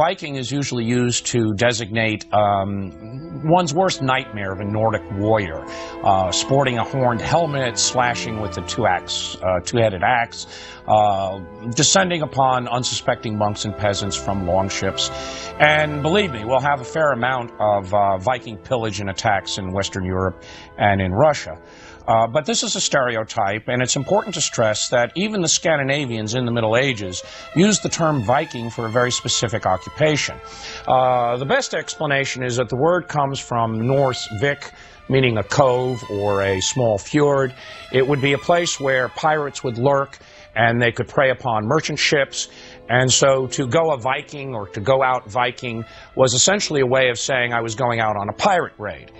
Viking is usually used to designate one's worst nightmare of a Nordic warrior, sporting a horned helmet, slashing with a two-headed axe, descending upon unsuspecting monks and peasants from longships. And believe me, we'll have a fair amount of Viking pillage and attacks in Western Europe and in Russia. But this is a stereotype, and it's important to stress that even the Scandinavians in the Middle Ages used the term Viking for a very specific occupation. The best explanation is that the word comes from Norse Vik, meaning a cove or a small fjord. It would be a place where pirates would lurk, and they could prey upon merchant ships. And so to go a Viking or to go out Viking was essentially a way of saying I was going out on a pirate raid.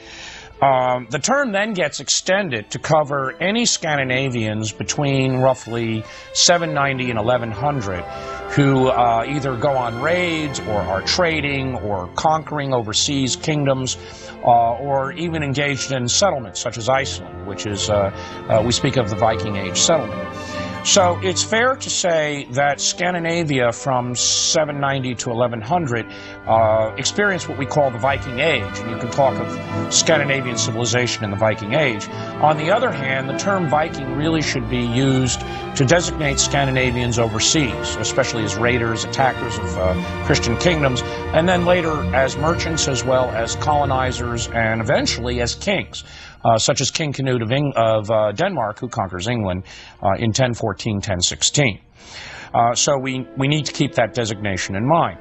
The term then gets extended to cover any Scandinavians between roughly 790 and 1100 who either go on raids or are trading or conquering overseas kingdoms or even engaged in settlements such as Iceland, which is, we speak of the Viking Age settlement. So it's fair to say that Scandinavia from 790 to 1100 experienced what we call the Viking Age, and you can talk of Scandinavian civilization in the Viking Age. On the other hand, the term Viking really should be used to designate Scandinavians overseas, especially as raiders, attackers of Christian kingdoms, and then later as merchants as well as colonizers and eventually as kings. Such as King Canute of Denmark, who conquers England in 1014, 1016. So we need to keep that designation in mind.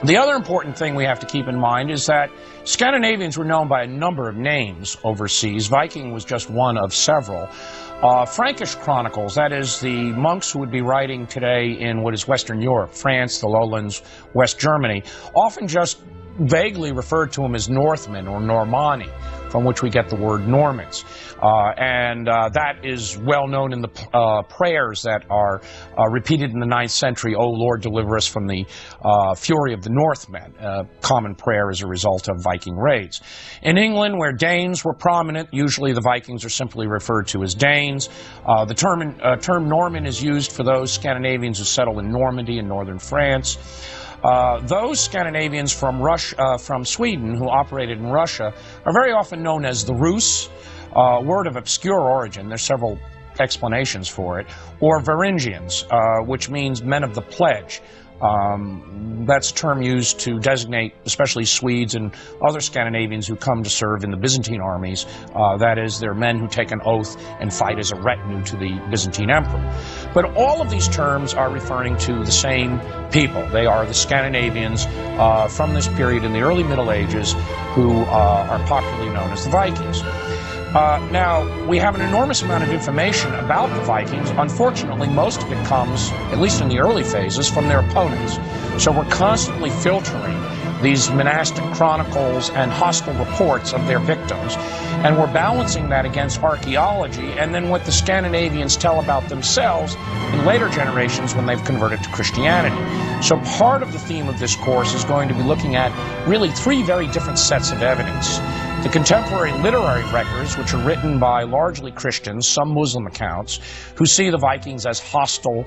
The other important thing we have to keep in mind is that Scandinavians were known by a number of names overseas. Viking was just one of several. Frankish chronicles, that is the monks who would be writing today in what is Western Europe, France, the lowlands, West Germany, often just vaguely referred to them as Northmen or Normanni, from which we get the word Normans. And that is well known in the prayers that are repeated in the 9th century, "O Lord, deliver us from the fury of the Northmen," a common prayer as a result of Viking raids. In England, where Danes were prominent, usually the Vikings are simply referred to as Danes. The term Norman is used for those Scandinavians who settled in Normandy in northern France. Those Scandinavians from Sweden who operated in Russia are very often known as the Rus, a word of obscure origin. There's several explanations for it. Or Varangians, which means men of the pledge. That's a term used to designate especially Swedes and other Scandinavians who come to serve in the Byzantine armies. That is, they're men who take an oath and fight as a retinue to the Byzantine emperor. But all of these terms are referring to the same people. They are the Scandinavians from this period in the early Middle Ages who are popularly known as the Vikings. Now, we have an enormous amount of information about the Vikings. Unfortunately, most of it comes, at least in the early phases, from their opponents. So we're constantly filtering these monastic chronicles and hostile reports of their victims, and we're balancing that against archaeology and then what the Scandinavians tell about themselves in later generations when they've converted to Christianity. So part of the theme of this course is going to be looking at really three very different sets of evidence. The contemporary literary records, which are written by largely Christians, some Muslim accounts, who see the Vikings as hostile,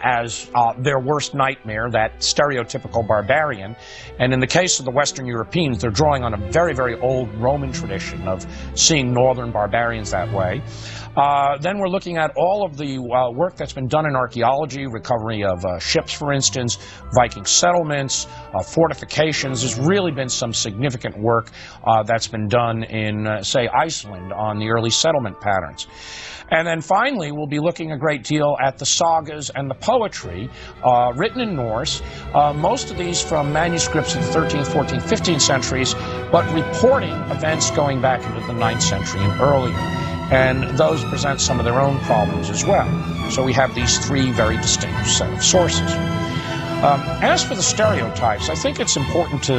as their worst nightmare, that stereotypical barbarian. And in the case of the Western Europeans, they're drawing on a very, very old Roman tradition of seeing northern barbarians that way. Then we're looking at all of the work that's been done in archaeology, recovery of ships, for instance, Viking settlements, fortifications. There's really been some significant work that's been done in, say, Iceland on the early settlement patterns. And then finally, we'll be looking a great deal at the sagas and the poetry written in Norse, most of these from manuscripts of the 13th, 14th, 15th centuries, but reporting events going back into the 9th century and earlier. And those present some of their own problems as well. So we have these three very distinct set of sources. As for the stereotypes, I think it's important to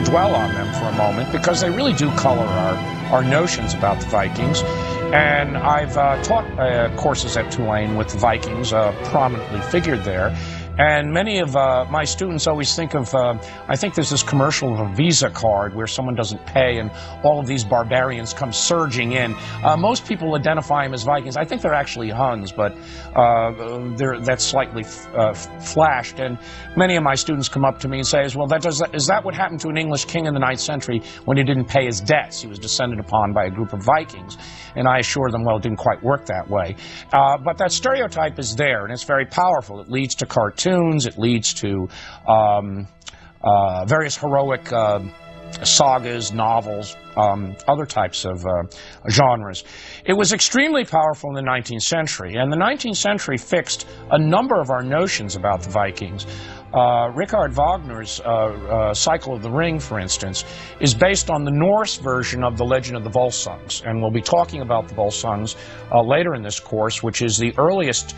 dwell on them for a moment because they really do color our notions about the Vikings. And I've taught courses at Tulane with the Vikings prominently figured there. And many of my students always think of, I think there's this commercial of a Visa card where someone doesn't pay and all of these barbarians come surging in. Most people identify them as Vikings. I think they're actually Huns, but that's slightly flashed. And many of my students come up to me and say, well, is that what happened to an English king in the 9th century when he didn't pay his debts? He was descended upon by a group of Vikings. And I assure them, well, it didn't quite work that way. But that stereotype is there, and it's very powerful. It leads to cartoons. It leads to various heroic sagas, novels, other types of genres. It was extremely powerful in the 19th century, and the 19th century fixed a number of our notions about the Vikings. Richard Wagner's Cycle of the Ring, for instance, is based on the Norse version of the legend of the Volsungs, and we'll be talking about the Volsungs later in this course, which is the earliest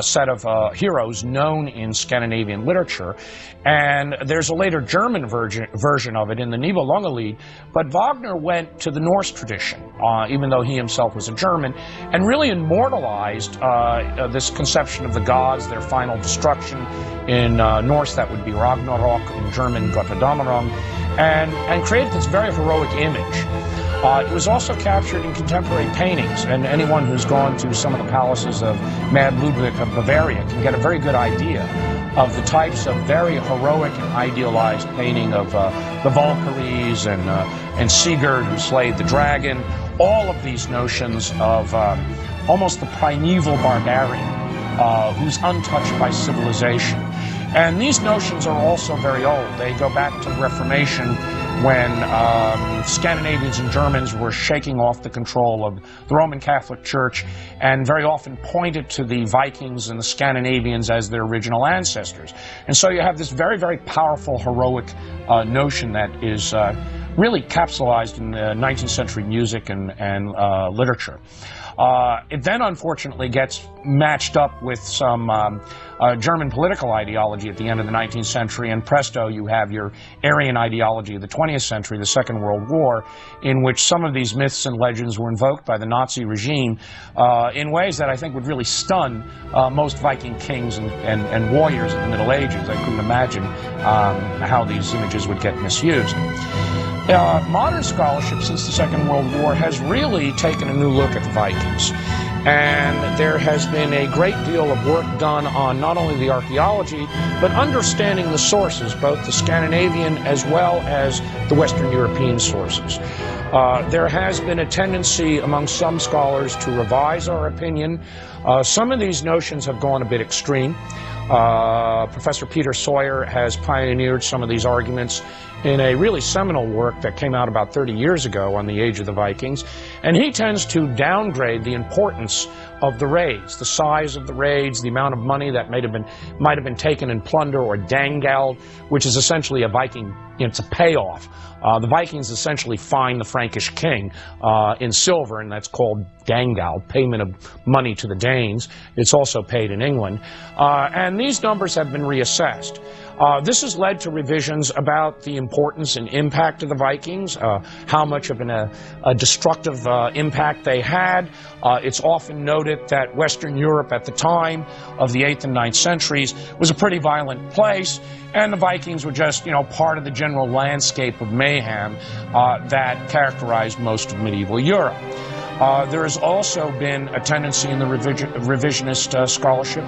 set of heroes known in Scandinavian literature. And there's a later German version of it in the Nibelungenlied, but Wagner went to the Norse tradition, even though he himself was a German, and really immortalized this conception of the gods, their final destruction. In Norse, that would be Ragnarok, in German, Götterdämmerung, and created this very heroic image. It was also captured in contemporary paintings, and anyone who's gone to some of the palaces of Mad Ludwig of Bavaria can get a very good idea of the types of very heroic and idealized painting of the Valkyries and Sigurd, who slayed the dragon. All of these notions of almost the primeval barbarian who's untouched by civilization. And these notions are also very old. They go back to the Reformation, when Scandinavians and Germans were shaking off the control of the Roman Catholic Church and very often pointed to the Vikings and the Scandinavians as their original ancestors. And so you have this very, very powerful, heroic notion that is really capsulized in the 19th century music and literature. It then, unfortunately, gets matched up with some German political ideology at the end of the 19th century, and presto, you have your Aryan ideology of the 20th century, the Second World War, in which some of these myths and legends were invoked by the Nazi regime in ways that I think would really stun most Viking kings and warriors of the Middle Ages. I couldn't imagine how these images would get misused. Modern scholarship since the Second World War has really taken a new look at the Vikings. And there has been a great deal of work done on not only the archaeology, but understanding the sources, both the Scandinavian as well as the Western European sources. There has been a tendency among some scholars to revise our opinion. Some of these notions have gone a bit extreme. Professor Peter Sawyer has pioneered some of these arguments in a really seminal work that came out about 30 years ago on the age of the Vikings, and he tends to downgrade the importance of the raids, the size of the raids, the amount of money that might have been taken in plunder or dangald, which is essentially a Viking, it's a payoff. The Vikings essentially fine the Frankish king in silver, and that's called dangald, payment of money to the Danes. It's also paid in England. And these numbers have been reassessed. This has led to revisions about the importance and impact of the Vikings, how much of a destructive impact they had. It's often noted that Western Europe at the time of the 8th and 9th centuries was a pretty violent place, and the Vikings were just, part of the general landscape of mayhem that characterized most of medieval Europe. There has also been a tendency in the revisionist scholarship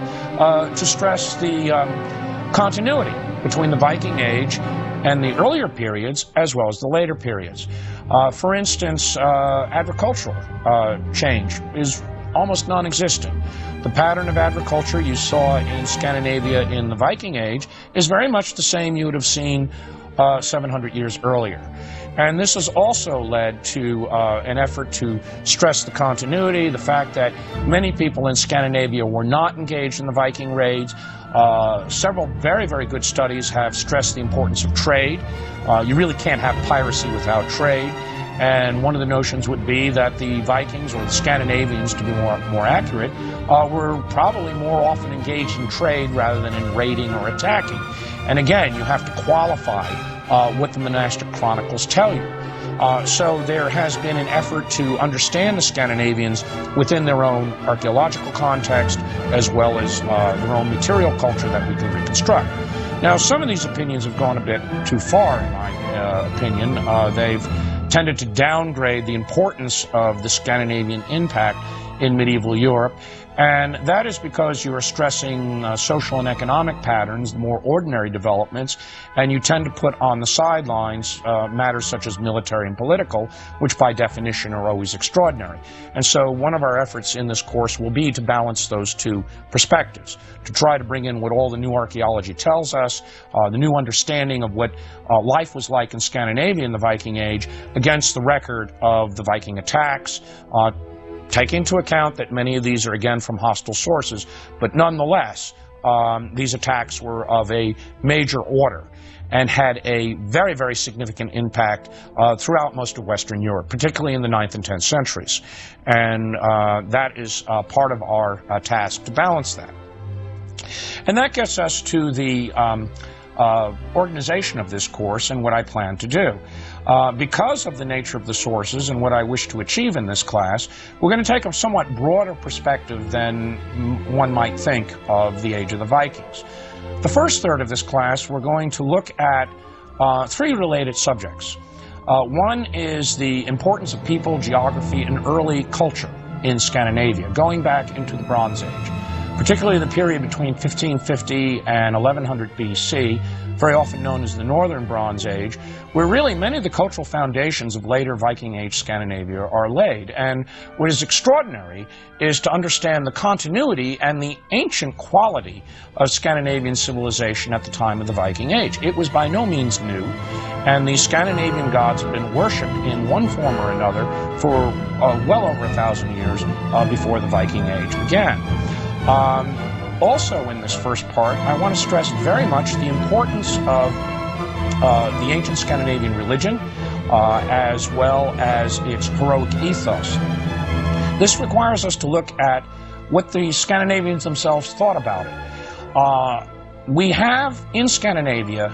to stress the continuity between the Viking Age and the earlier periods as well as the later periods. For instance, agricultural change is almost non-existent. The pattern of agriculture you saw in Scandinavia in the Viking Age is very much the same you would have seen 700 years earlier. And this has also led to an effort to stress the continuity, the fact that many people in Scandinavia were not engaged in the Viking raids. Several very, very good studies have stressed the importance of trade. You really can't have piracy without trade. And one of the notions would be that the Vikings, or the Scandinavians to be more accurate, were probably more often engaged in trade rather than in raiding or attacking. And again, you have to qualify what the monastic chronicles tell you. So there has been an effort to understand the Scandinavians within their own archaeological context, as well as their own material culture that we can reconstruct. Now, some of these opinions have gone a bit too far, in my opinion. They've tended to downgrade the importance of the Scandinavian impact in medieval Europe, and that is because you are stressing social and economic patterns, the more ordinary developments, and you tend to put on the sidelines matters such as military and political, which by definition are always extraordinary. And so one of our efforts in this course will be to balance those two perspectives, to try to bring in what all the new archaeology tells us, the new understanding of what life was like in Scandinavia in the Viking Age, against the record of the Viking attacks. Take into account that many of these are, again, from hostile sources, but nonetheless, these attacks were of a major order and had a very, very significant impact throughout most of Western Europe, particularly in the 9th and 10th centuries. And that is part of our task to balance that. And that gets us to the organization of this course and what I plan to do. Because of the nature of the sources and what I wish to achieve in this class, we're going to take a somewhat broader perspective than one might think of the age of the Vikings. The first third of this class, we're going to look at three related subjects. One is the importance of people, geography, and early culture in Scandinavia, going back into the Bronze Age, particularly the period between 1550 and 1100 BC, very often known as the Northern Bronze Age, where really many of the cultural foundations of later Viking Age Scandinavia are laid. And what is extraordinary is to understand the continuity and the ancient quality of Scandinavian civilization at the time of the Viking Age. It was by no means new, and the Scandinavian gods have been worshipped in one form or another for well over 1,000 years before the Viking Age began. Also in this first part, I want to stress very much the importance of the ancient Scandinavian religion, as well as its heroic ethos. This requires us to look at what the Scandinavians themselves thought about it. We have in Scandinavia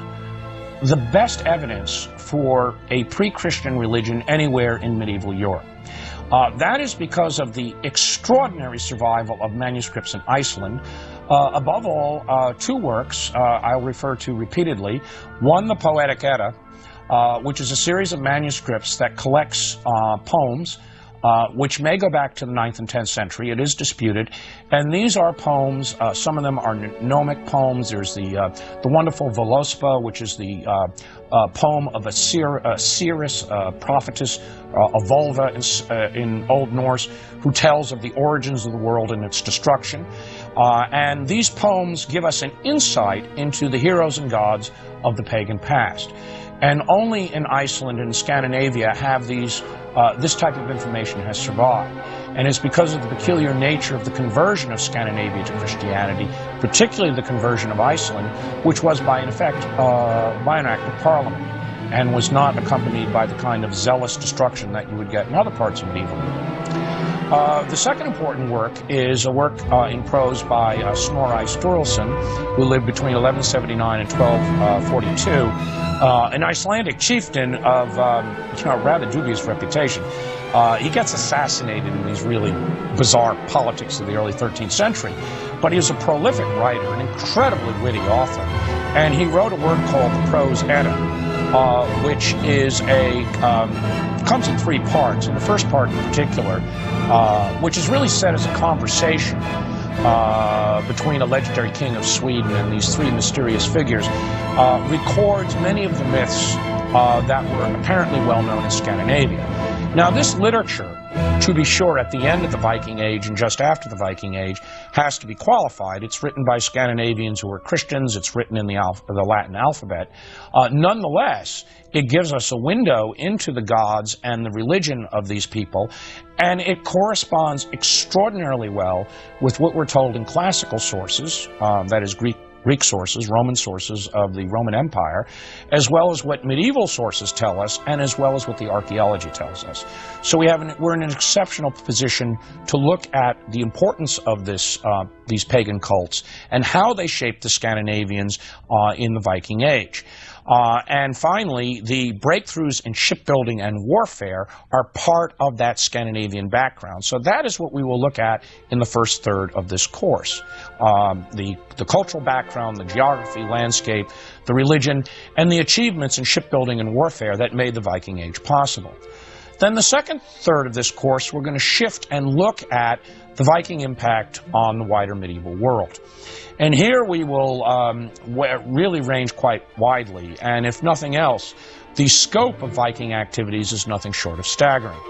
the best evidence for a pre-Christian religion anywhere in medieval Europe. That is because of the extraordinary survival of manuscripts in Iceland. Above all, two works I'll refer to repeatedly. One, the Poetic Edda, which is a series of manuscripts that collects poems which may go back to the 9th and 10th century. It is disputed. And these are poems, some of them are gnomic poems. There's the wonderful Völuspá, which is the poem of a seeress, prophetess, a Volva in Old Norse, who tells of the origins of the world and its destruction. And these poems give us an insight into the heroes and gods of the pagan past. And only in Iceland and Scandinavia have these this type of information has survived. And it's because of the peculiar nature of the conversion of Scandinavia to Christianity, particularly the conversion of Iceland, which was by an act of parliament, and was not accompanied by the kind of zealous destruction that you would get in other parts of medieval Europe. The second important work is a work in prose by Snorri Sturluson, who lived between 1179 and 1242, an Icelandic chieftain of rather dubious reputation. He gets assassinated in these really bizarre politics of the early 13th century, but he was a prolific writer, an incredibly witty author, and he wrote a work called the Prose Edda, which is comes in three parts. In the first part in particular, which is really set as a conversation between a legendary king of Sweden and these three mysterious figures, records many of the myths that were apparently well known in Scandinavia. Now, this literature, to be sure, at the end of the Viking Age and just after the Viking Age, has to be qualified. It's written by Scandinavians who are Christians. It's written in the Latin alphabet. Nonetheless, it gives us a window into the gods and the religion of these people, and it corresponds extraordinarily well with what we're told in classical sources, that is Greek sources, Roman sources of the Roman Empire, as well as what medieval sources tell us, and as well as what the archaeology tells us. So we're in an exceptional position to look at the importance of these pagan cults and how they shaped the Scandinavians in the Viking Age. And finally, the breakthroughs in shipbuilding and warfare are part of that Scandinavian background. So that is what we will look at in the first third of this course. The cultural background, the geography, landscape, the religion, and the achievements in shipbuilding and warfare that made the Viking Age possible. Then the second third of this course, we're going to shift and look at the Viking impact on the wider medieval world. And here we will really range quite widely, and if nothing else, the scope of Viking activities is nothing short of staggering.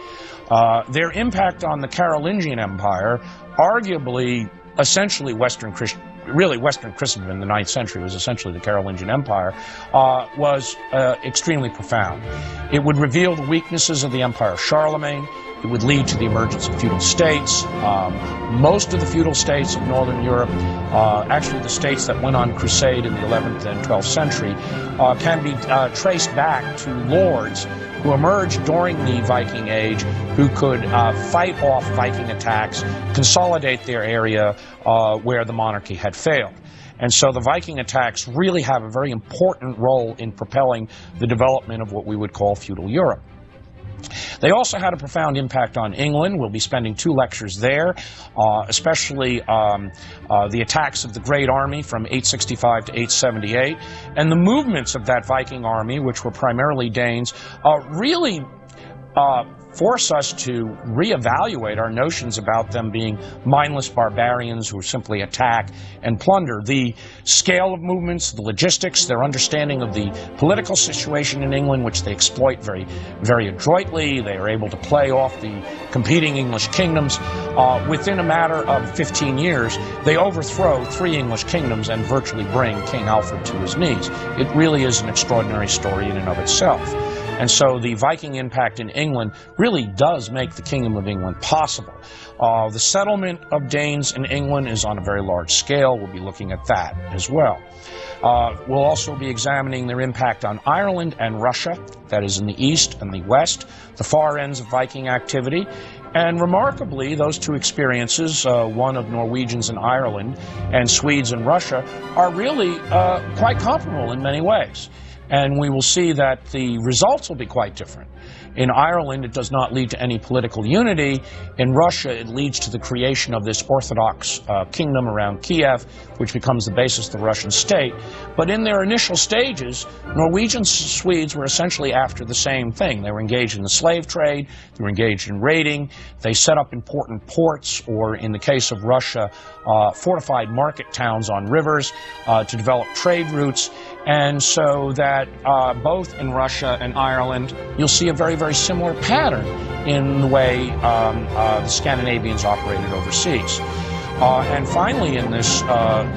Their impact on the Carolingian Empire, arguably, essentially Western Christendom in the 9th century was essentially the Carolingian Empire, was extremely profound. It would reveal the weaknesses of the Empire of Charlemagne. It would lead to the emergence of feudal states. Most of the feudal states of Northern Europe, actually the states that went on crusade in the 11th and 12th century, can be traced back to lords who emerged during the Viking Age, who could fight off Viking attacks, consolidate their area where the monarchy had failed. And so the Viking attacks really have a very important role in propelling the development of what we would call feudal Europe. They also had a profound impact on England. We'll be spending 2 lectures there, especially the attacks of the Great Army from 865 to 878, and the movements of that Viking army, which were primarily Danes, really force us to reevaluate our notions about them being mindless barbarians who simply attack and plunder. The scale of movements, the logistics, their understanding of the political situation in England, which they exploit very, very adroitly. They are able to play off the competing English kingdoms. Within a matter of 15 years, they overthrow 3 English kingdoms and virtually bring King Alfred to his knees. It really is an extraordinary story in and of itself. And so the Viking impact in England really does make the Kingdom of England possible. The settlement of Danes in England is on a very large scale. We'll be looking at that as well. We'll also be examining their impact on Ireland and Russia, that is in the east and the west, the far ends of Viking activity. And remarkably, those 2 experiences, one of Norwegians in Ireland and Swedes in Russia, are really quite comparable in many ways. And we will see that the results will be quite different. In Ireland, it does not lead to any political unity. In Russia, it leads to the creation of this Orthodox kingdom around Kiev, which becomes the basis of the Russian state. But in their initial stages, Norwegians and Swedes were essentially after the same thing. They were engaged in the slave trade, they were engaged in raiding, they set up important ports, or in the case of Russia, fortified market towns on rivers to develop trade routes. And so that both in Russia and Ireland, you'll see a very, very similar pattern in the way the Scandinavians operated overseas. And finally, in this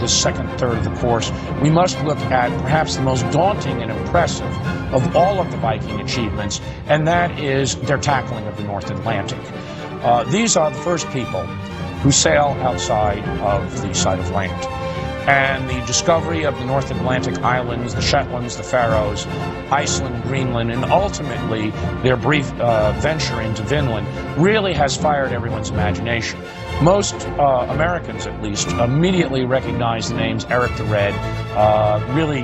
second third of the course, we must look at perhaps the most daunting and impressive of all of the Viking achievements, and that is their tackling of the North Atlantic. These are the first people who sail outside of the sight of land. And the discovery of the North Atlantic islands, the Shetlands, the Faroes, Iceland, Greenland, and ultimately their brief venture into Vinland really has fired everyone's imagination. Most Americans, at least, immediately recognize the names Eric the Red, really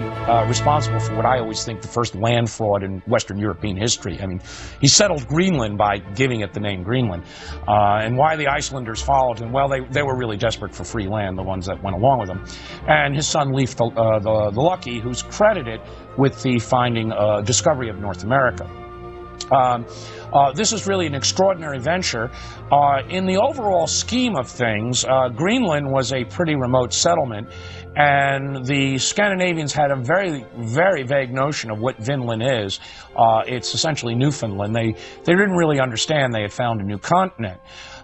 responsible for what I always think the first land fraud in Western European history. I mean, he settled Greenland by giving it the name Greenland. And why the Icelanders followed him? Well, they were really desperate for free land, the ones that went along with him. And his son Leif the Lucky, who's credited with the discovery of North America. This is really an extraordinary venture. In the overall scheme of things, Greenland was a pretty remote settlement, and the Scandinavians had a very, very vague notion of what Vinland is. It's essentially Newfoundland. They didn't really understand they had found a new continent.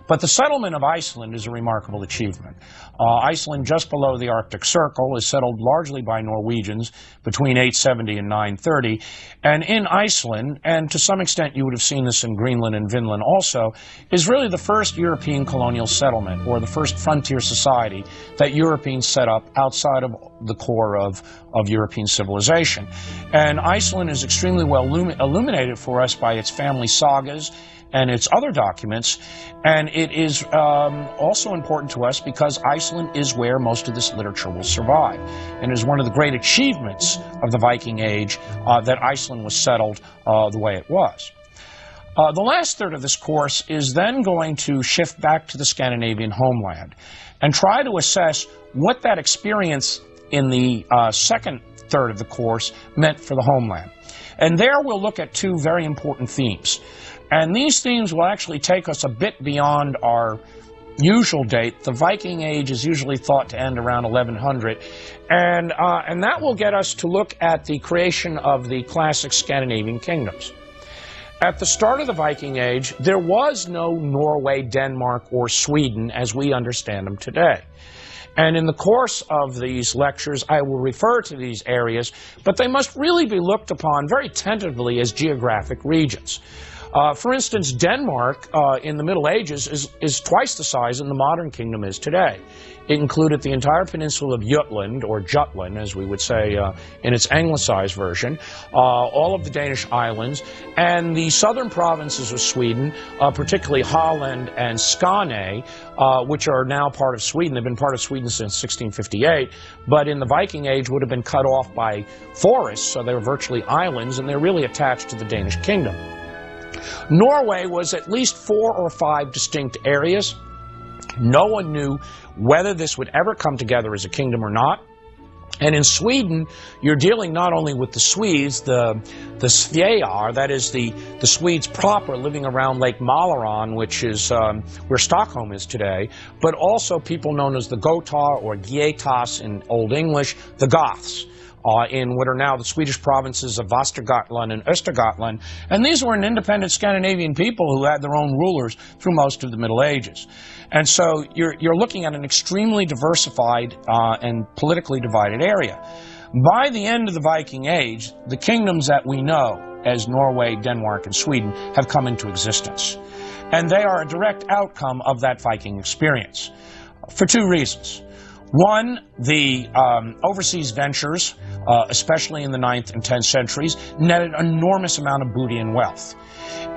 But the settlement of Iceland is a remarkable achievement. Iceland, just below the Arctic Circle, is settled largely by Norwegians between 870 and 930. And in Iceland, and to some extent you would have seen this in Greenland and Vinland also, is really the first European colonial settlement, or the first frontier society that Europeans set up outside of the core of European civilization. And Iceland is extremely well illuminated for us by its family sagas and its other documents. And it is also important to us because Iceland is where most of this literature will survive, and is one of the great achievements of the Viking Age that Iceland was settled the way it was. The last third of this course is then going to shift back to the Scandinavian homeland and try to assess what that experience in the second third of the course meant for the homeland. And there we'll look at two very important themes. And these themes will actually take us a bit beyond our usual date. The Viking Age is usually thought to end around 1100. And that will get us to look at the creation of the classic Scandinavian kingdoms. At the start of the Viking Age, there was no Norway, Denmark, or Sweden as we understand them today. And in the course of these lectures, I will refer to these areas, but they must really be looked upon very tentatively as geographic regions. For instance, Denmark in the Middle Ages is twice the size than the modern kingdom is today. It included the entire peninsula of Jutland, or Jutland, as we would say in its anglicized version, all of the Danish islands, and the southern provinces of Sweden, particularly Holland and Skåne, which are now part of Sweden. They've been part of Sweden since 1658, but in the Viking Age would have been cut off by forests, so they were virtually islands, and they're really attached to the Danish kingdom. Norway was at least 4 or 5 distinct areas. No one knew whether this would ever come together as a kingdom or not. And in Sweden, you're dealing not only with the Swedes, the Svear, that is the Swedes proper living around Lake Mälaren, which is where Stockholm is today, but also people known as the Gotar, or Getas in Old English, the Goths. In what are now the Swedish provinces of Västergötland and Östergötland. And these were an independent Scandinavian people who had their own rulers through most of the Middle Ages. And so you're looking at an extremely diversified and politically divided area. By the end of the Viking Age, the kingdoms that we know as Norway, Denmark, and Sweden have come into existence. And they are a direct outcome of that Viking experience for 2 reasons. One, the overseas ventures, especially in the 9th and 10th centuries, netted an enormous amount of booty and wealth.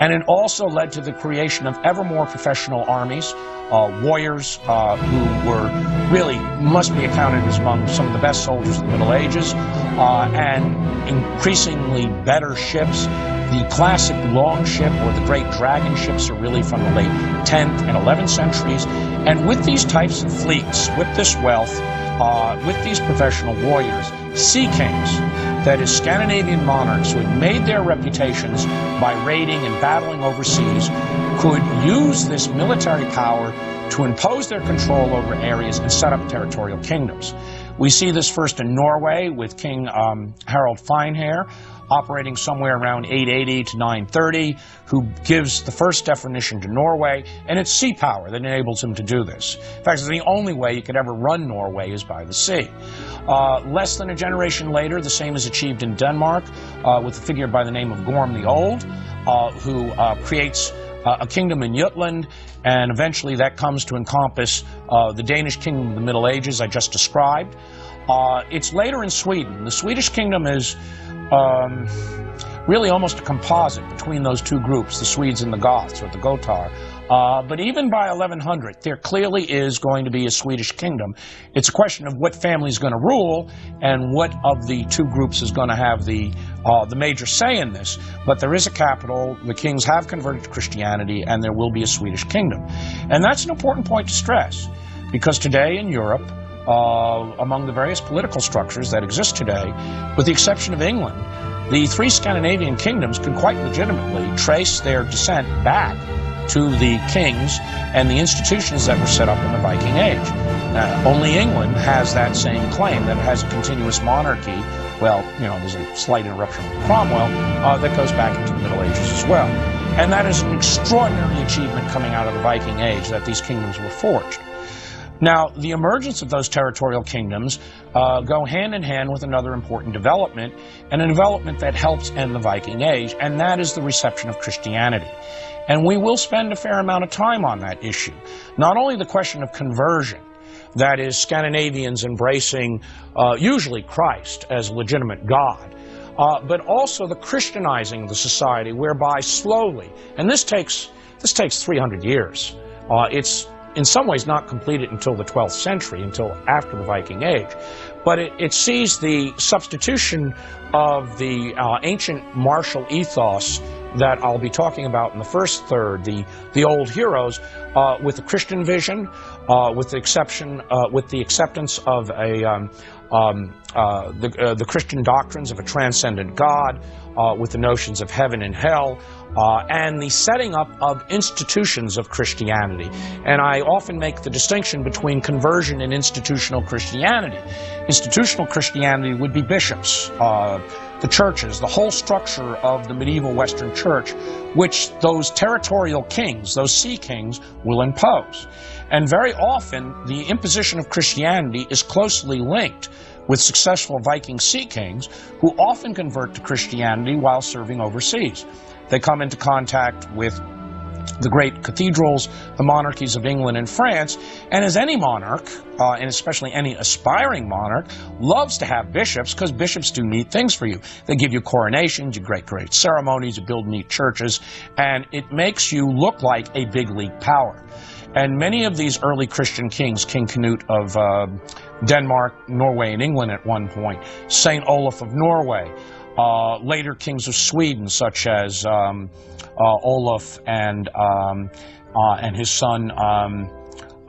And it also led to the creation of ever more professional armies, warriors who were really must be accounted as among some of the best soldiers of the Middle Ages, and increasingly better ships. The classic long ship, or the great dragon ships, are really from the late 10th and 11th centuries. And with these types of fleets, with this wealth, with these professional warriors, sea kings, that is, Scandinavian monarchs who had made their reputations by raiding and battling overseas, could use this military power to impose their control over areas and set up territorial kingdoms. We see this first in Norway with King Harald Finehair, operating somewhere around 880 to 930, who gives the first definition to Norway, and it's sea power that enables him to do this. In fact, it's the only way you could ever run Norway is by the sea. Less than a generation later, the same is achieved in Denmark with a figure by the name of Gorm the Old, who creates a kingdom in Jutland, and eventually that comes to encompass the Danish kingdom of the Middle Ages I just described. It's later in Sweden. The Swedish kingdom is really almost a composite between those two groups, the Swedes and the Goths, or the Gotar. But even by 1100, there clearly is going to be a Swedish kingdom. It's a question of what family is going to rule and what of the two groups is going to have the major say in this. But there is a capital, the kings have converted to Christianity, and there will be a Swedish kingdom. And that's an important point to stress, because today in Europe, among the various political structures that exist today, with the exception of England, the 3 Scandinavian kingdoms can quite legitimately trace their descent back to the kings and the institutions that were set up in the Viking Age. Only England has that same claim, that it has a continuous monarchy. Well, you know, there's a slight interruption with Cromwell that goes back into the Middle Ages as well. And that is an extraordinary achievement coming out of the Viking Age, that these kingdoms were forged. Now, the emergence of those territorial kingdoms go hand in hand with another important development, and a development that helps end the Viking Age, and that is the reception of Christianity. And we will spend a fair amount of time on that issue. Not only the question of conversion, that is, Scandinavians embracing usually Christ as legitimate God, but also the Christianizing of the society, whereby slowly, and this takes 300 years. It's in some ways not completed until the 12th century, until after the Viking Age, but it sees the substitution of the ancient martial ethos that I'll be talking about in the first third, the old heroes, with the Christian vision, with the acceptance of the Christian doctrines of a transcendent God, with the notions of heaven and hell, and the setting up of institutions of Christianity. And I often make the distinction between conversion and institutional Christianity. Institutional Christianity would be bishops, the churches, the whole structure of the medieval Western Church, which those territorial kings, those sea kings, will impose. And very often, the imposition of Christianity is closely linked with successful Viking sea kings who often convert to Christianity while serving overseas. They come into contact with the great cathedrals, the monarchies of England and France, and as any monarch, and especially any aspiring monarch, loves to have bishops, because bishops do neat things for you. They give you coronations, you great ceremonies, you build neat churches, and it makes you look like a big league power. And many of these early Christian kings, King Canute of Denmark, Norway, and England at one point, Saint Olaf of Norway, later kings of Sweden, such as Olaf and his son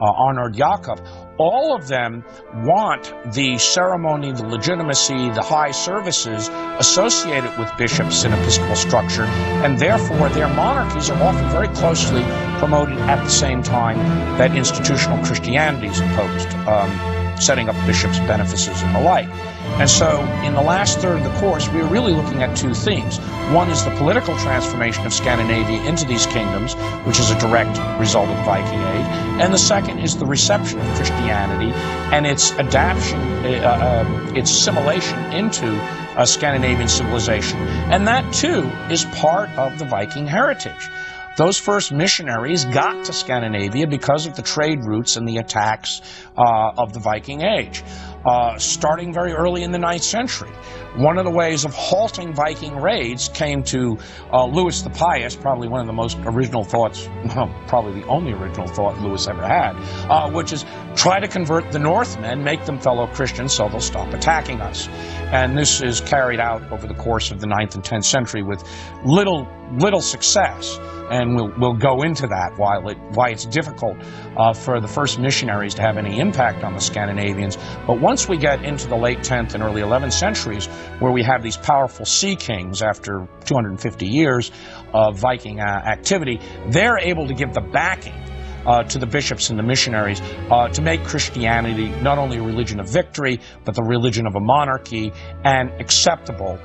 Arnard Jakob, all of them want the ceremony, the legitimacy, the high services associated with bishops in episcopal structure, and therefore their monarchies are often very closely promoted at the same time that institutional Christianity is imposed, setting up bishops' benefices and the like. And so, in the last third of the course, we're really looking at two themes. One is the political transformation of Scandinavia into these kingdoms, which is a direct result of the Viking Age. And the second is the reception of Christianity and its adaptation, its assimilation into Scandinavian civilization. And that, too, is part of the Viking heritage. Those first missionaries got to Scandinavia because of the trade routes and the attacks of the Viking Age. Starting very early in the 9th century. One of the ways of halting Viking raids came to Louis the Pious, probably one of the most original thoughts, well, probably the only original thought Louis ever had, which is try to convert the Northmen, make them fellow Christians so they'll stop attacking us. And this is carried out over the course of the 9th and 10th century with little success. And we'll go into that, why it's difficult for the first missionaries to have any impact on the Scandinavians. But once we get into the late 10th and early 11th centuries, where we have these powerful sea kings after 250 years of Viking activity, they're able to give the backing to the bishops and the missionaries to make Christianity not only a religion of victory, but the religion of a monarchy and acceptable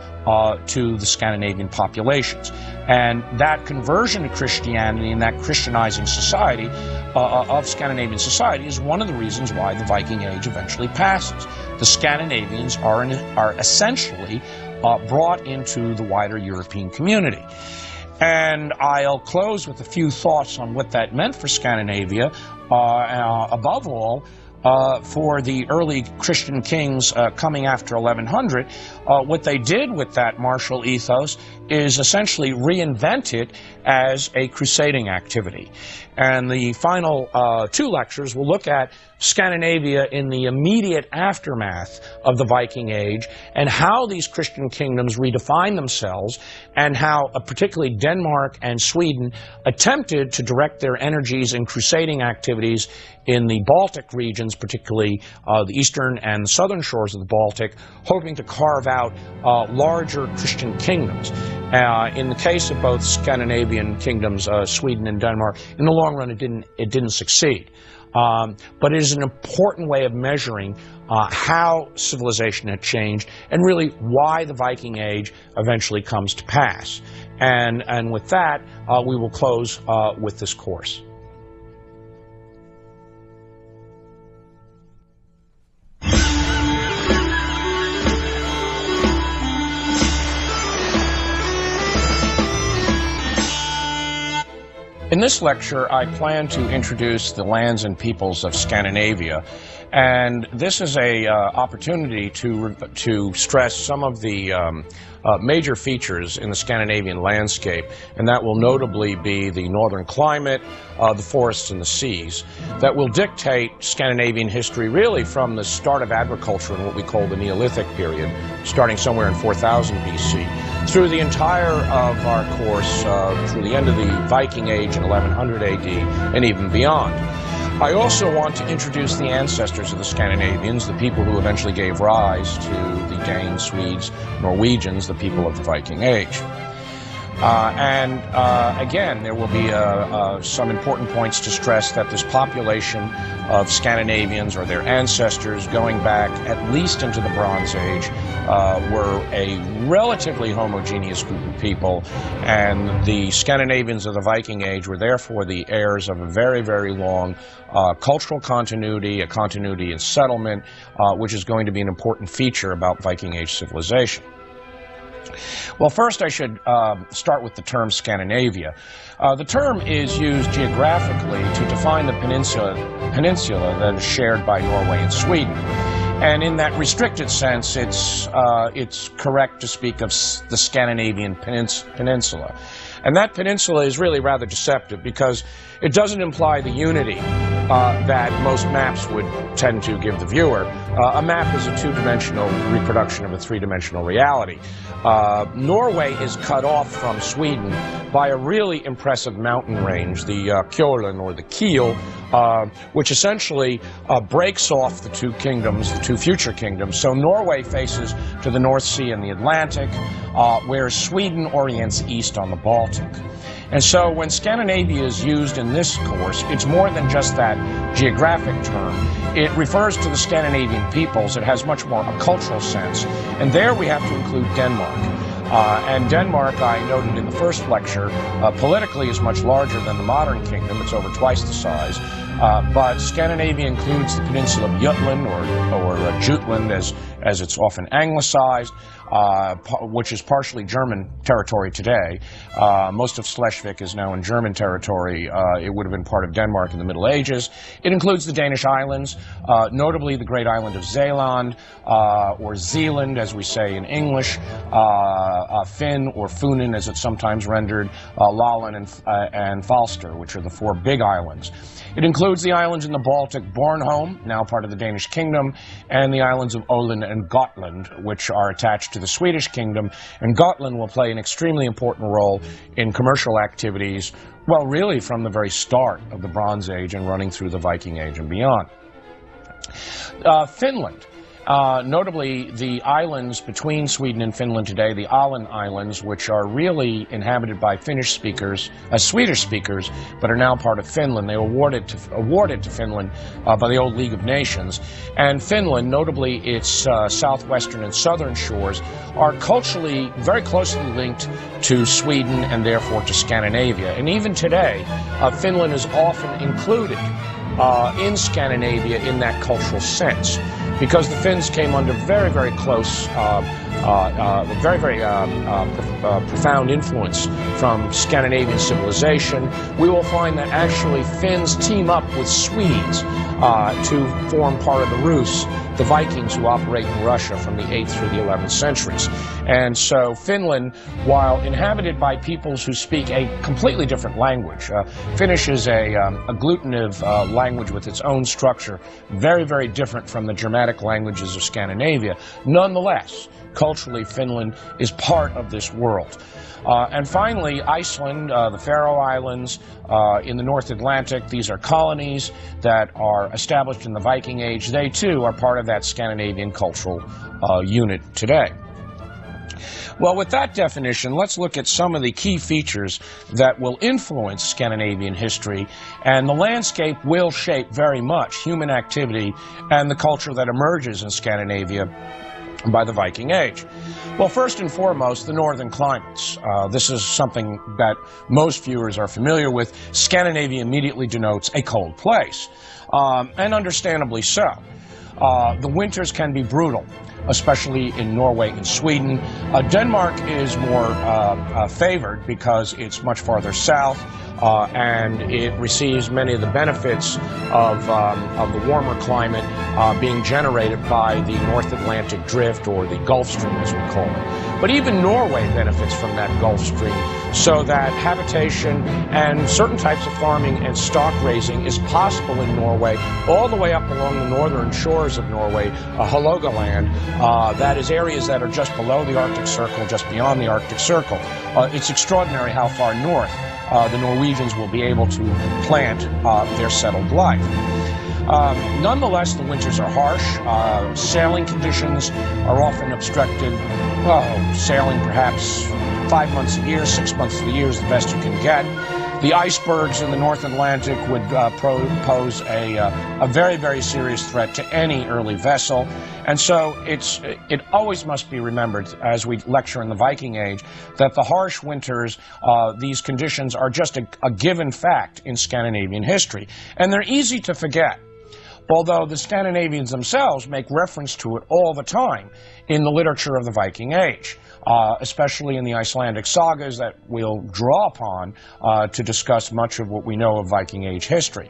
to the Scandinavian populations. And that conversion to Christianity and that Christianizing society of Scandinavian society is one of the reasons why the Viking Age eventually passes. The Scandinavians are essentially brought into the wider European community. And I'll close with a few thoughts on what that meant for Scandinavia. Above all, for the early Christian kings coming after 1100, what they did with that martial ethos is essentially reinvent it as a crusading activity. And the final two lectures will look at Scandinavia in the immediate aftermath of the Viking Age and how these Christian kingdoms redefined themselves and how particularly Denmark and Sweden attempted to direct their energies in crusading activities in the Baltic regions, particularly the eastern and southern shores of the Baltic, hoping to carve out larger Christian kingdoms. In the case of both Scandinavian kingdoms, Sweden and Denmark, in the long run it didn't succeed. But it is an important way of measuring how civilization had changed and really why the Viking Age eventually comes to pass. And with that, we will close with this course. In this lecture, I plan to introduce the lands and peoples of Scandinavia, and this is a opportunity to stress some of the major features in the Scandinavian landscape, and that will notably be the northern climate, the forests and the seas, that will dictate Scandinavian history really from the start of agriculture in what we call the Neolithic period, starting somewhere in 4000 BC, through the entire of our course, through the end of the Viking Age in 1100 AD, and even beyond. I also want to introduce the ancestors of the Scandinavians, the people who eventually gave rise to the Danes, Swedes, Norwegians, the people of the Viking Age. Again, there will be some important points to stress that this population of Scandinavians, or their ancestors, going back at least into the Bronze Age, were a relatively homogeneous group of people, and the Scandinavians of the Viking Age were therefore the heirs of a very, very long cultural continuity, a continuity in settlement, which is going to be an important feature about Viking Age civilization. Well, first I should start with the term Scandinavia. The term is used geographically to define the peninsula that is shared by Norway and Sweden. And in that restricted sense, it's correct to speak of the Scandinavian peninsula. And that peninsula is really rather deceptive because it doesn't imply the unity that most maps would tend to give the viewer. A map is a two-dimensional reproduction of a three-dimensional reality. Norway is cut off from Sweden by a really impressive mountain range, the Kjolen or the Kiel, which essentially breaks off the two kingdoms, the two future kingdoms. So Norway faces to the North Sea and the Atlantic, whereas Sweden orients east on the Baltic. And so when Scandinavia is used in this course, it's more than just that geographic term. It refers to the Scandinavian peoples. It has much more a cultural sense. And there we have to include Denmark. And Denmark, I noted in the first lecture, politically is much larger than the modern kingdom. It's over twice the size. But Scandinavia includes the peninsula of Jutland, or Jutland as it's often anglicized, which is partially German territory today. Most of Schleswig is now in German territory. It would have been part of Denmark in the Middle Ages. It includes the Danish islands, notably the great island of Zeeland, or Zealand, as we say in English, Finn, or Funen, as it's sometimes rendered, Lolland and Falster, which are the four big islands. It includes the islands in the Baltic, Bornholm, now part of the Danish kingdom, and the islands of Åland and Gotland, which are attached to the Swedish kingdom, and Gotland will play an extremely important role in commercial activities, well, really from the very start of the Bronze Age and running through the Viking Age and beyond. Finland. Notably, the islands between Sweden and Finland today, the Åland Islands, which are really inhabited by Swedish speakers, but are now part of Finland. They were awarded to Finland by the old League of Nations. And Finland, notably its southwestern and southern shores, are culturally very closely linked to Sweden and therefore to Scandinavia. And even today, Finland is often included in Scandinavia in that cultural sense, because the Finns came under very, very close, profound influence from Scandinavian civilization. We will find that actually Finns team up with Swedes to form part of the Rus, the Vikings who operate in Russia from the 8th through the 11th centuries. And so Finland, while inhabited by peoples who speak a completely different language, Finnish is a agglutinative language with its own structure, very, very different from the Germanic languages of Scandinavia. Nonetheless, culturally, Finland is part of this world. And finally, Iceland, the Faroe Islands in the North Atlantic. These are colonies that are established in the Viking Age. They, too, are part of that Scandinavian cultural unit today. Well, with that definition, let's look at some of the key features that will influence Scandinavian history, and the landscape will shape very much human activity and the culture that emerges in Scandinavia by the Viking Age. Well, first and foremost, the northern climates. This is something that most viewers are familiar with. Scandinavia immediately denotes a cold place, and understandably so. The winters can be brutal, especially in Norway and Sweden. Denmark is more favored because it's much farther south. and it receives many of the benefits of the warmer climate being generated by the North Atlantic Drift, or the Gulf Stream as we call it. But even Norway benefits from that Gulf Stream, so that habitation and certain types of farming and stock raising is possible in Norway, all the way up along the northern shores of Norway, Hålogaland, that is areas that are just below the Arctic Circle, just beyond the Arctic Circle. It's extraordinary how far north the Norwegians will be able to plant their settled life. Nonetheless, the winters are harsh. Sailing conditions are often obstructed. Sailing perhaps 5 months a year, 6 months of the year is the best you can get. The icebergs in the North Atlantic would pose a very, very serious threat to any early vessel. And so it always must be remembered, as we lecture in the Viking Age, that the harsh winters, these conditions are just a given fact in Scandinavian history. And they're easy to forget, although the Scandinavians themselves make reference to it all the time in the literature of the Viking Age. Especially in the Icelandic sagas that we'll draw upon to discuss much of what we know of Viking Age history.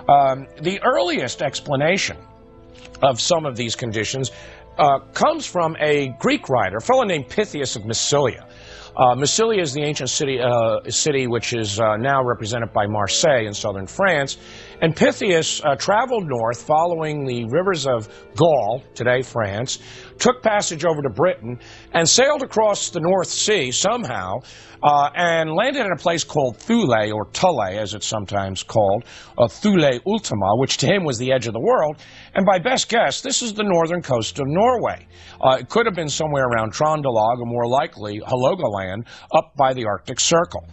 The earliest explanation of some of these conditions comes from a Greek writer, a fellow named Pythias of Massilia. Massilia is the ancient city which is now represented by Marseille in southern France. And Pythias traveled north following the rivers of Gaul, today France, took passage over to Britain, and sailed across the North Sea somehow, and landed in a place called Thule, or Tulle as it's sometimes called, Thule Ultima, which to him was the edge of the world. And by best guess, this is the northern coast of Norway. It could have been somewhere around Trondelag, or more likely Hålogaland, up by the Arctic Circle.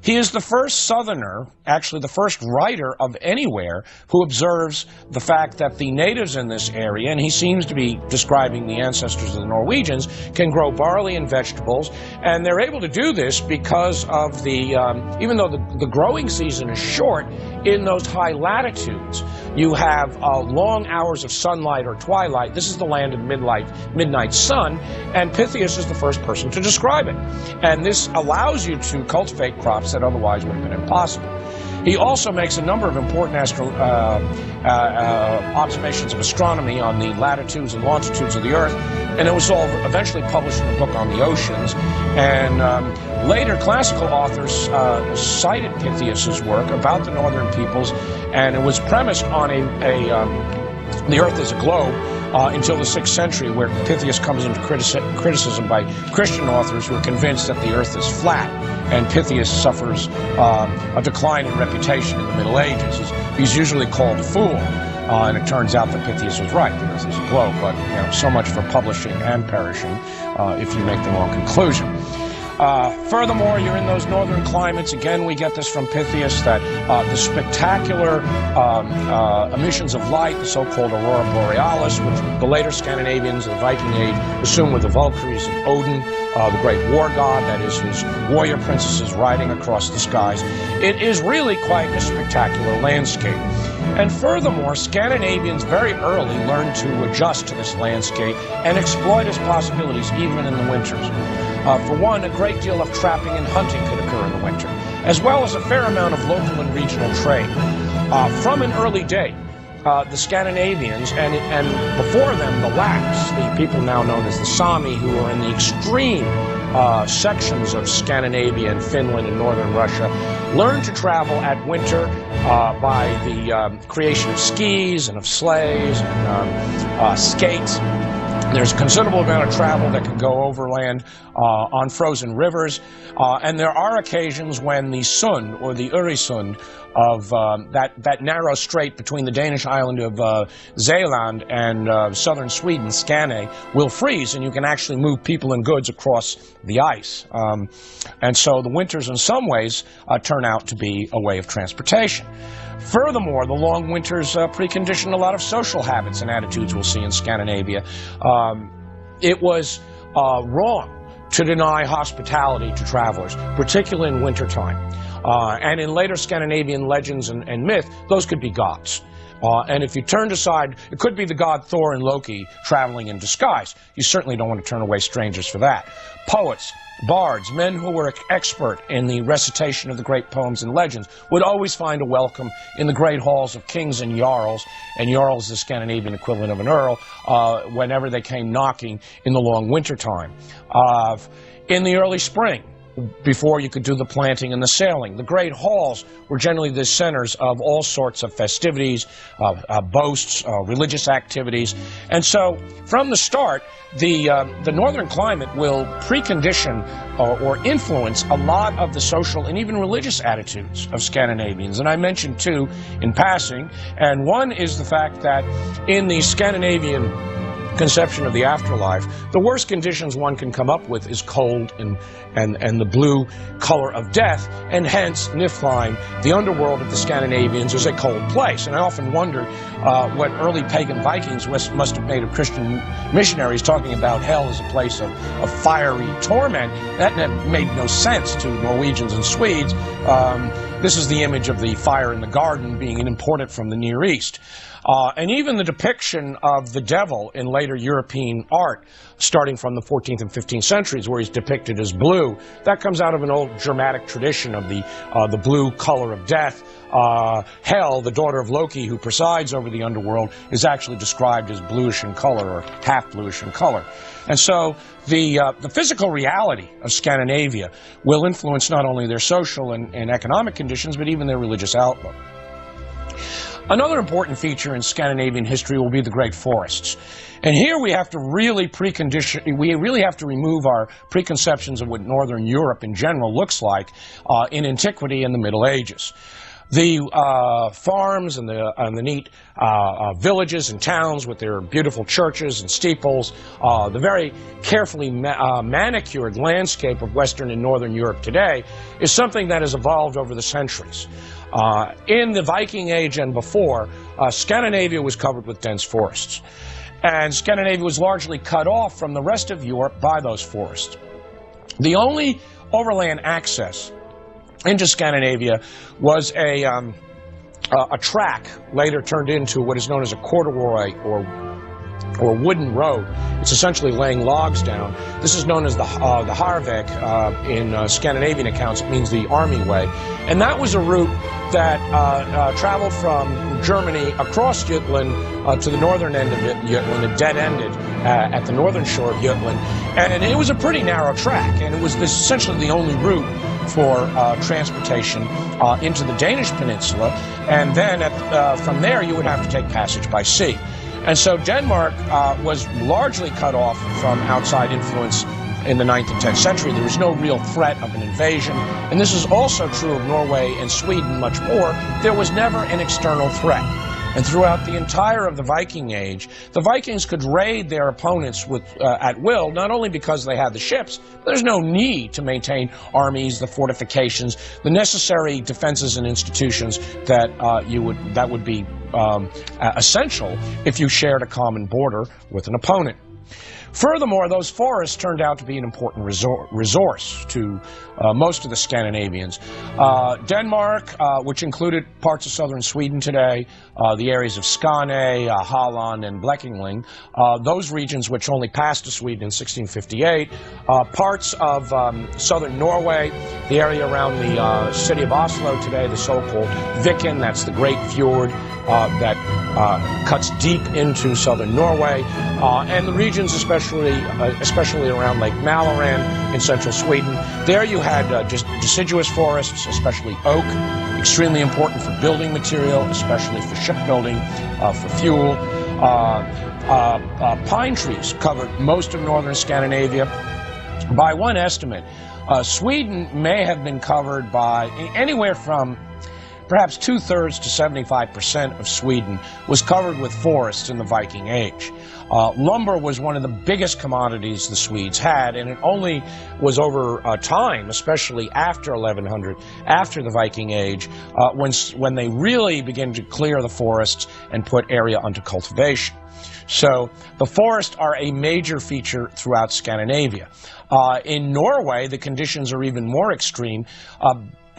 He is the first southerner, actually the first writer of anywhere, who observes the fact that the natives in this area, and he seems to be describing the ancestors of the Norwegians, can grow barley and vegetables, and they're able to do this because of the, even though the growing season is short, in those high latitudes, you have long hours of sunlight or twilight. This is the land of midnight sun, and Pythias is the first person to describe it. And this allows you to cultivate crops that otherwise would have been impossible. He also makes a number of important observations of astronomy on the latitudes and longitudes of the Earth, and it was all eventually published in a book on the oceans. And later classical authors cited Pythias's work about the northern peoples, and it was premised on the Earth as a globe until the 6th century, where Pythias comes into criticism by Christian authors who are convinced that the Earth is flat, and Pythias suffers a decline in reputation in the Middle Ages. He's usually called a fool, and it turns out that Pythias was right. The Earth is a globe, but so much for publishing and perishing if you make the wrong conclusion. Furthermore, you're in those northern climates. Again, we get this from Pythias, that the spectacular emissions of light, the so-called aurora borealis, which the later Scandinavians of the Viking Age assumed were the Valkyries of Odin, the great war god, that is, his warrior princesses riding across the skies. It is really quite a spectacular landscape. And furthermore, Scandinavians very early learned to adjust to this landscape and exploit its possibilities even in the winters. For one, a great deal of trapping and hunting could occur in the winter, as well as a fair amount of local and regional trade. From an early date, the Scandinavians, and before them the Lapps, the people now known as the Sami, who are in the extreme sections of Scandinavia and Finland and northern Russia, learned to travel at winter by the creation of skis and of sleighs and skates. There's a considerable amount of travel that can go overland on frozen rivers, and there are occasions when the Sund, or the Öresund, of that narrow strait between the Danish island of Zeeland and southern Sweden, Skåne, will freeze, and you can actually move people and goods across the ice. And so the winters, in some ways, turn out to be a way of transportation. Furthermore, the long winters precondition a lot of social habits and attitudes we'll see in Scandinavia. It was wrong to deny hospitality to travelers, particularly in wintertime. And in later Scandinavian legends and myth, those could be gods. And if you turned aside, it could be the god Thor and Loki traveling in disguise. You certainly don't want to turn away strangers for that. Poets, bards, men who were expert in the recitation of the great poems and legends would always find a welcome in the great halls of kings and jarls is the Scandinavian equivalent of an earl, whenever they came knocking in the long winter time. In the early spring, before you could do the planting and the sailing, the great halls were generally the centers of all sorts of festivities, boasts, religious activities. And so, from the start, the northern climate will precondition or influence a lot of the social and even religious attitudes of Scandinavians. And I mentioned two in passing, and one is the fact that in the Scandinavian conception of the afterlife, the worst conditions one can come up with is cold and the blue color of death, and hence Niflheim, the underworld of the Scandinavians, is a cold place. And I often wonder what early pagan Vikings must have made of Christian missionaries talking about hell as a place of fiery torment. That made no sense to Norwegians and Swedes. This is the image of the fire in the garden being imported from the Near East. And even the depiction of the devil in later European art, starting from the 14th and 15th centuries, where he's depicted as blue, that comes out of an old Germanic tradition of the blue color of death. Hel, the daughter of Loki, who presides over the underworld, is actually described as bluish in color, or half bluish in color. And so the physical reality of Scandinavia will influence not only their social and economic conditions, but even their religious outlook. Another important feature in Scandinavian history will be the great forests. And here we have to really remove our preconceptions of what Northern Europe in general looks like in antiquity and the Middle Ages. The farms and the neat villages and towns with their beautiful churches and steeples, the very carefully manicured landscape of Western and Northern Europe today is something that has evolved over the centuries. In the Viking Age and before, Scandinavia was covered with dense forests. And Scandinavia was largely cut off from the rest of Europe by those forests. The only overland access into Scandinavia was a track later turned into what is known as a corduroy or wooden road. It's essentially laying logs down. This is known as the Harvek in Scandinavian accounts. It means the army way. And that was a route that traveled from Germany across Jutland to the northern end of Jutland. It dead-ended at the northern shore of Jutland. And it was a pretty narrow track, and it was essentially the only route for transportation into the Danish peninsula. And then from there, you would have to take passage by sea. And so Denmark was largely cut off from outside influence in the 9th and 10th century. There was no real threat of an invasion. And this is also true of Norway and Sweden much more. There was never an external threat. And throughout the entire of the Viking Age, the Vikings could raid their opponents at will, not only because they had the ships, but there's no need to maintain armies, the fortifications, the necessary defenses and institutions that would be essential if you shared a common border with an opponent. Furthermore, those forests turned out to be an important resource to most of the Scandinavians. Denmark, which included parts of southern Sweden today, the areas of Skåne, Halland, and Blekinge, those regions which only passed to Sweden in 1658, parts of southern Norway, the area around the city of Oslo today, the so-called Viking, that's the great fjord that cuts deep into southern Norway, and the regions especially around Lake Mälaren in central Sweden. There you had deciduous forests, especially oak, extremely important for building material, especially for shipbuilding, for fuel. Pine trees covered most of northern Scandinavia. By one estimate, Sweden may have been covered by anywhere from perhaps 2/3 to 75% of Sweden was covered with forests in the Viking Age. Lumber was one of the biggest commodities the Swedes had, and it only was over time, especially after 1100, after the Viking Age, when they really began to clear the forests and put area under cultivation. So the forests are a major feature throughout Scandinavia. In Norway, the conditions are even more extreme.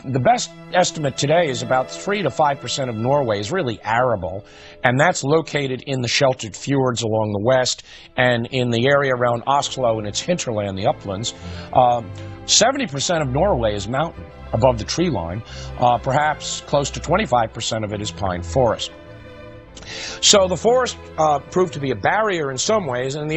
the best estimate today is about 3 to 5% of Norway is really arable, and that's located in the sheltered fjords along the west and in the area around Oslo and its hinterland, the uplands. 70% of Norway is mountain above the tree line. Perhaps close to 25% of it is pine forest. So the forest proved to be a barrier in some ways, and on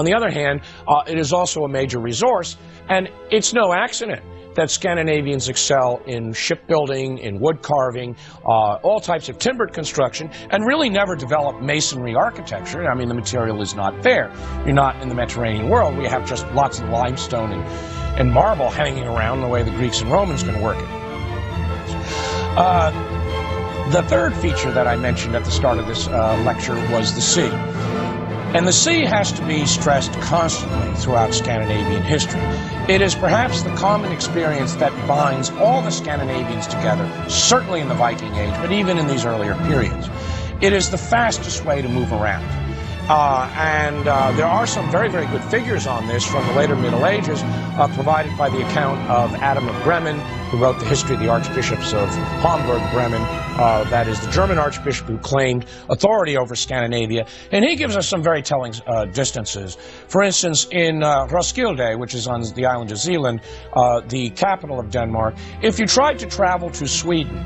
the other hand, it is also a major resource, and it's no accident that Scandinavians excel in shipbuilding, in wood carving, all types of timbered construction, and really never develop masonry architecture. I mean, the material is not there. You're not in the Mediterranean world. We have just lots of limestone and marble hanging around the way the Greeks and Romans can work it. The third feature that I mentioned at the start of this lecture was the sea. And the sea has to be stressed constantly throughout Scandinavian history. It is perhaps the common experience that binds all the Scandinavians together, certainly in the Viking Age, but even in these earlier periods. It is the fastest way to move around. There are some very, very good figures on this from the later Middle Ages, provided by the account of Adam of Bremen, who wrote the history of the archbishops of Hamburg, Bremen, that is the German archbishop who claimed authority over Scandinavia, and he gives us some very telling distances. For instance, in Roskilde, which is on the island of Zealand, the capital of Denmark, if you tried to travel to Sweden,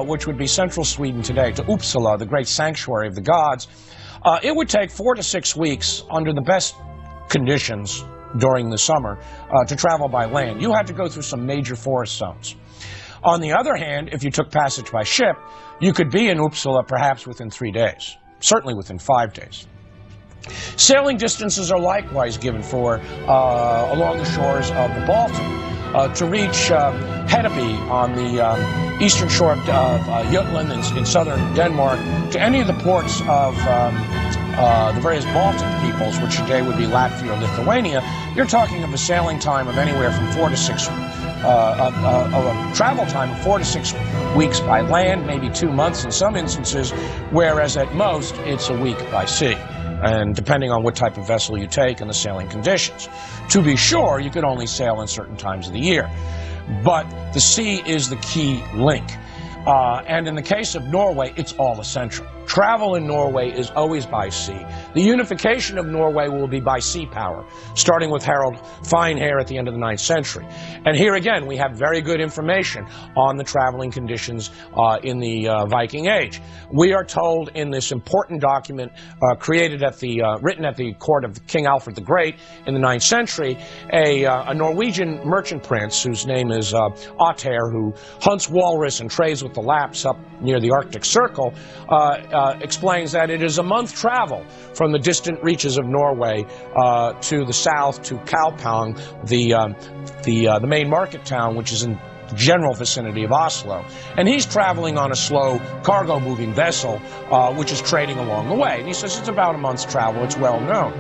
which would be central Sweden today, to Uppsala, the great sanctuary of the gods, it would take 4 to 6 weeks under the best conditions during the summer to travel by land. You had to go through some major forest zones. On the other hand, if you took passage by ship, you could be in Uppsala perhaps within 3 days, certainly within 5 days. Sailing distances are likewise given for along the shores of the Baltic. To reach Hedeby on the eastern shore of Jutland in southern Denmark, to any of the ports of the various Baltic peoples, which today would be Latvia or Lithuania, you're talking of a sailing time of anywhere from 4 to 6, a travel time of 4 to 6 weeks by land, maybe 2 months in some instances, whereas at most it's a week by sea, and depending on what type of vessel you take and the sailing conditions. To be sure, you could only sail in certain times of the year, but the sea is the key link. And in the case of Norway, it's all essential. Travel in Norway is always by sea. The unification of Norway will be by sea power, starting with Harald Finehair at the end of the 9th century. And here again, we have very good information on the traveling conditions in the Viking Age. We are told in this important document written at the court of King Alfred the Great in the 9th century, a Norwegian merchant prince whose name is Othair, who hunts walrus and trades with the Lapps up near the Arctic Circle, explains that it is a month travel from the distant reaches of Norway to the south to Kaupang, the main market town, which is in the general vicinity of Oslo. And he's traveling on a slow cargo-moving vessel, which is trading along the way. And he says it's about a month's travel. It's well known.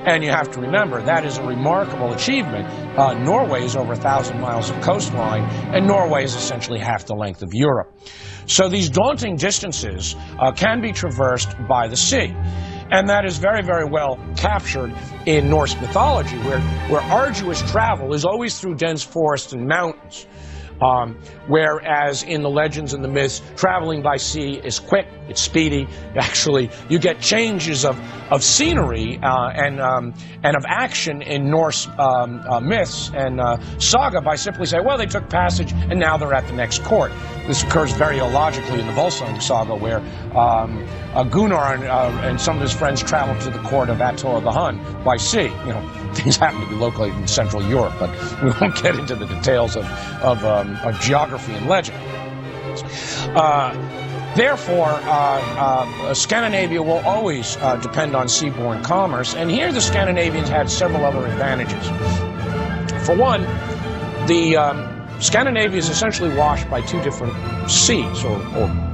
And you have to remember, that is a remarkable achievement. Norway is over 1,000 miles of coastline, and Norway is essentially half the length of Europe. So these daunting distances can be traversed by the sea. And that is very, very well captured in Norse mythology, where arduous travel is always through dense forests and mountains. Whereas in the legends and the myths, traveling by sea is quick, it's speedy. Actually, you get changes of scenery and of action in Norse myths and saga by simply saying, well, they took passage and now they're at the next court. This occurs very illogically in the Volsung saga, where Gunnar and some of his friends traveled to the court of Attila the Hun by sea. You know, things happen to be located in Central Europe, but we won't get into the details of geography and legend. Therefore, Scandinavia will always depend on seaborne commerce, and here the Scandinavians had several other advantages. For one, the Scandinavia is essentially washed by 2 different seas, or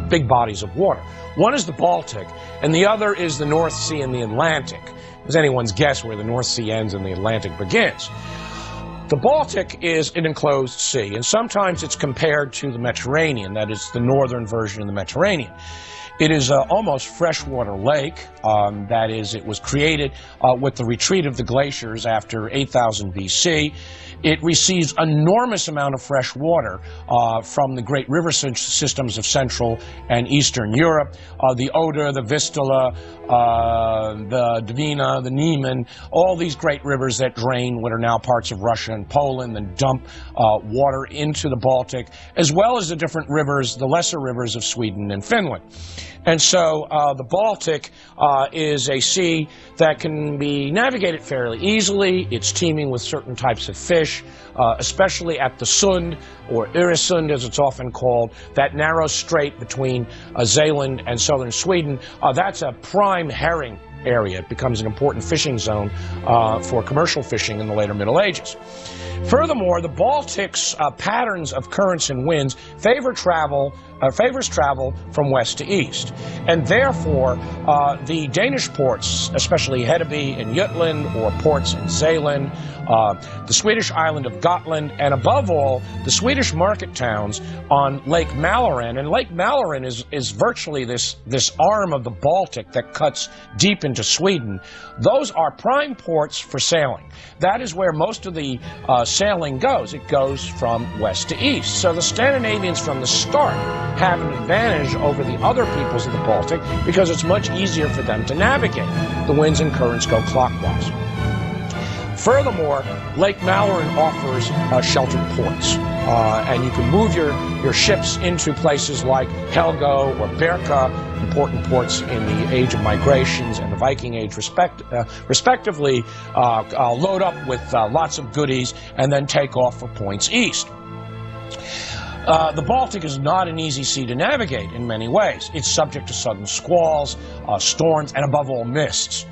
big bodies of water. One is the Baltic, and the other is the North Sea and the Atlantic. It's anyone's guess where the North Sea ends and the Atlantic begins. The Baltic is an enclosed sea, and sometimes it's compared to the Mediterranean, that is the northern version of the Mediterranean. It is almost freshwater lake. That is, it was created with the retreat of the glaciers after 8000 BC. It receives enormous amount of fresh water from the great river systems of Central and Eastern Europe. The Oder, the Vistula, the Dvina, the Niemen, all these great rivers that drain what are now parts of Russia and Poland and dump water into the Baltic, as well as the different rivers, the lesser rivers of Sweden and Finland. And so the Baltic is a sea that can be navigated fairly easily. It's teeming with certain types of fish, especially at the Sund, or Öresund as it's often called, that narrow strait between Zeeland and southern Sweden. That's a prime herring area. It becomes an important fishing zone for commercial fishing in the later Middle Ages. Furthermore, the Baltic's patterns of currents and winds favors travel from west to east. And therefore, the Danish ports, especially Hedeby and Jutland, or ports in Zeeland, the Swedish island of Gotland, and above all, the Swedish market towns on Lake Mälaren. And Lake Mälaren is virtually this arm of the Baltic that cuts deep into Sweden. Those are prime ports for sailing. That is where most of the sailing goes. It goes from west to east. So the Scandinavians from the start have an advantage over the other peoples of the Baltic because it's much easier for them to navigate. The winds and currents go clockwise. Furthermore, Lake Mälaren offers sheltered ports, and you can move your ships into places like Helgo or Berka, important ports in the age of migrations and the Viking age respectively, load up with lots of goodies and then take off for points east. The Baltic is not an easy sea to navigate in many ways. It's subject to sudden squalls, storms, and above all, mists.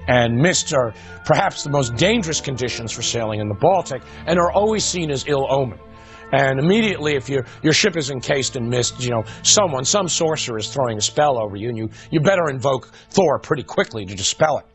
And mists are perhaps the most dangerous conditions for sailing in the Baltic and are always seen as ill omen. And immediately, if your ship is encased in mist, some sorcerer is throwing a spell over you, and you better invoke Thor pretty quickly to dispel it.